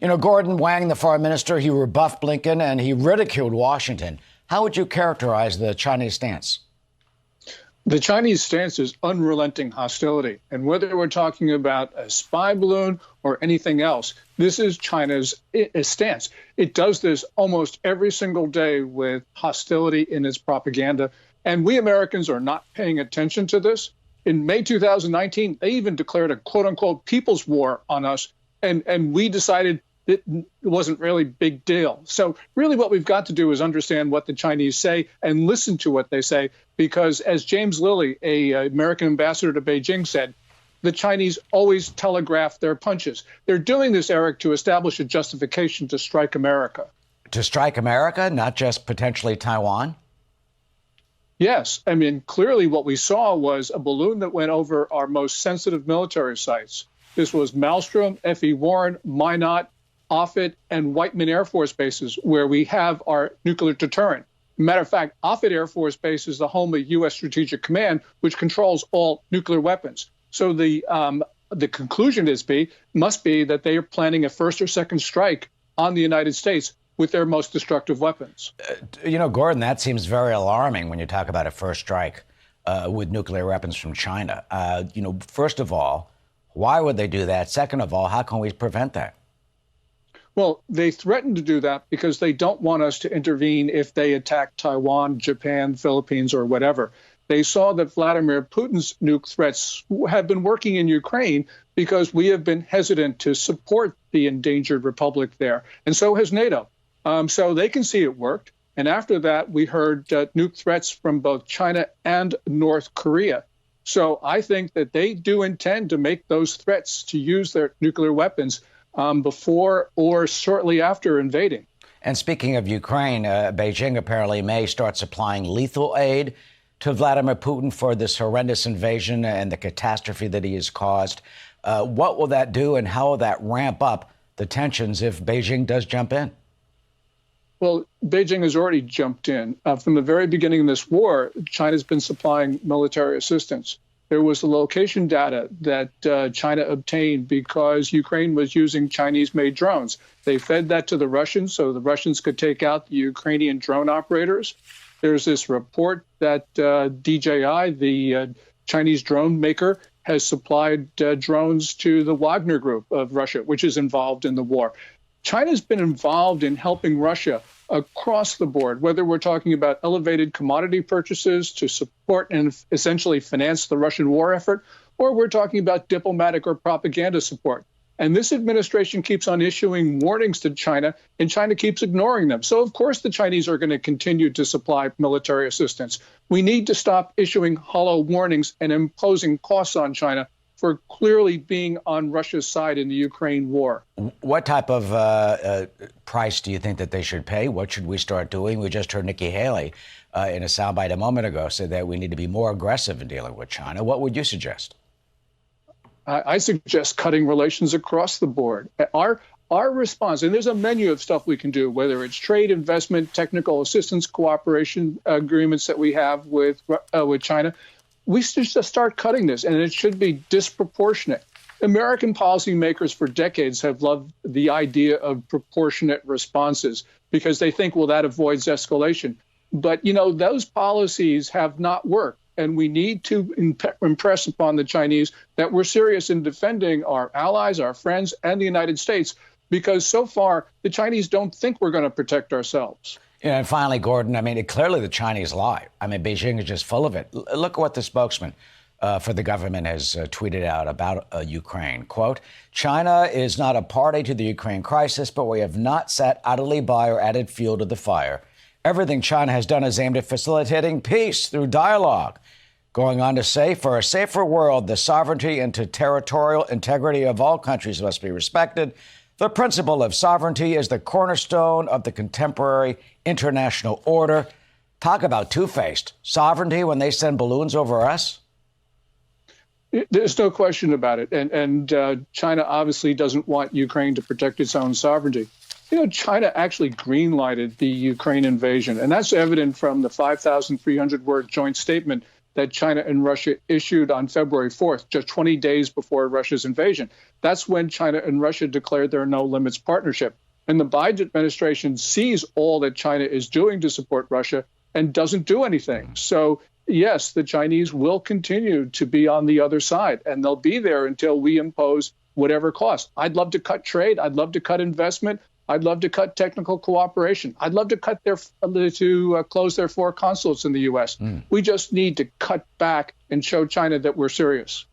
You know, Gordon Chang, the foreign minister, he rebuffed Blinken and he ridiculed Washington. How would you characterize the Chinese stance? The Chinese stance is unrelenting hostility. And whether we're talking about a spy balloon or anything else, this is China's stance. It does this almost every single day with hostility in its propaganda. And we Americans are not paying attention to this. In May 2019, they even declared a quote unquote people's war on us. And we decided it wasn't really a big deal. So really what we've got to do is understand what the Chinese say and listen to what they say, because as James Lilly, a American ambassador to Beijing, said, the Chinese always telegraph their punches. They're doing this, Eric, to establish a justification to strike America. To strike America, not just potentially Taiwan? Yes. I mean, clearly what we saw was a balloon that went over our most sensitive military sites. This was Malmstrom, F.E. Warren, Minot, Offutt, and Whiteman Air Force bases, where we have our nuclear deterrent. Matter of fact, Offutt Air Force Base is the home of U.S. Strategic Command, which controls all nuclear weapons. So the conclusion must be that they are planning a first or second strike on the United States with their most destructive weapons. You know, Gordon, that seems very alarming when you talk about a first strike with nuclear weapons from China. First of all, why would they do that? Second of all, how can we prevent that? Well, they threaten to do that because they don't want us to intervene if they attack Taiwan, Japan, Philippines, or whatever. They saw that Vladimir Putin's nuke threats have been working in Ukraine because we have been hesitant to support the endangered republic there. And so has NATO. So they can see it worked. And after that, we heard nuke threats from both China and North Korea. So I think that they do intend to make those threats to use their nuclear weapons before or shortly after invading. And speaking of Ukraine, Beijing apparently may start supplying lethal aid to Vladimir Putin for this horrendous invasion and the catastrophe that he has caused. What will that do, and how will that ramp up the tensions if Beijing does jump in? Well, Beijing has already jumped in. From the very beginning of this war, China's been supplying military assistance. There was the location data that China obtained because Ukraine was using Chinese-made drones. They fed that to the Russians so the Russians could take out the Ukrainian drone operators. There's this report that DJI, the Chinese drone maker, has supplied drones to the Wagner Group of Russia, which is involved in the war. China's been involved in helping Russia across the board, whether we're talking about elevated commodity purchases to support and essentially finance the Russian war effort, or we're talking about diplomatic or propaganda support. And this administration keeps on issuing warnings to China, and China keeps ignoring them. So, of course, the Chinese are going to continue to supply military assistance. We need to stop issuing hollow warnings and imposing costs on China for clearly being on Russia's side in the Ukraine war. What type of price do you think that they should pay? What should we start doing? We just heard Nikki Haley in a soundbite a moment ago say that we need to be more aggressive in dealing with China. What would you suggest? I suggest cutting relations across the board. Our response, and there's a menu of stuff we can do, whether it's trade, investment, technical assistance, cooperation agreements that we have with China. We should just start cutting this, and it should be disproportionate. American policymakers for decades have loved the idea of proportionate responses because they think, well, that avoids escalation. But, you know, those policies have not worked, and we need to impress upon the Chinese that we're serious in defending our allies, our friends, and the United States, because so far the Chinese don't think we're going to protect ourselves. Yeah, and finally, Gordon, I mean, clearly the Chinese lie. I mean, Beijing is just full of it. Look at what the spokesman for the government has tweeted out about Ukraine. Quote, China is not a party to the Ukraine crisis, but we have not sat idly by or added fuel to the fire. Everything China has done is aimed at facilitating peace through dialogue. Going on to say, for a safer world, the sovereignty and territorial integrity of all countries must be respected. The principle of sovereignty is the cornerstone of the contemporary international order. Talk about two-faced. Sovereignty when they send balloons over us? There's no question about it. And China obviously doesn't want Ukraine to protect its own sovereignty. You know, China actually green-lighted the Ukraine invasion, and that's evident from the 5,300-word joint statement that China and Russia issued on February 4th, just 20 days before Russia's invasion. That's when China and Russia declared their no limits partnership. And the Biden administration sees all that China is doing to support Russia and doesn't do anything. So, yes, the Chinese will continue to be on the other side, and they'll be there until we impose whatever cost. I'd love to cut trade. I'd love to cut investment. I'd love to cut technical cooperation. I'd love to close their 4 consulates in the U.S. We just need to cut back and show China that we're serious.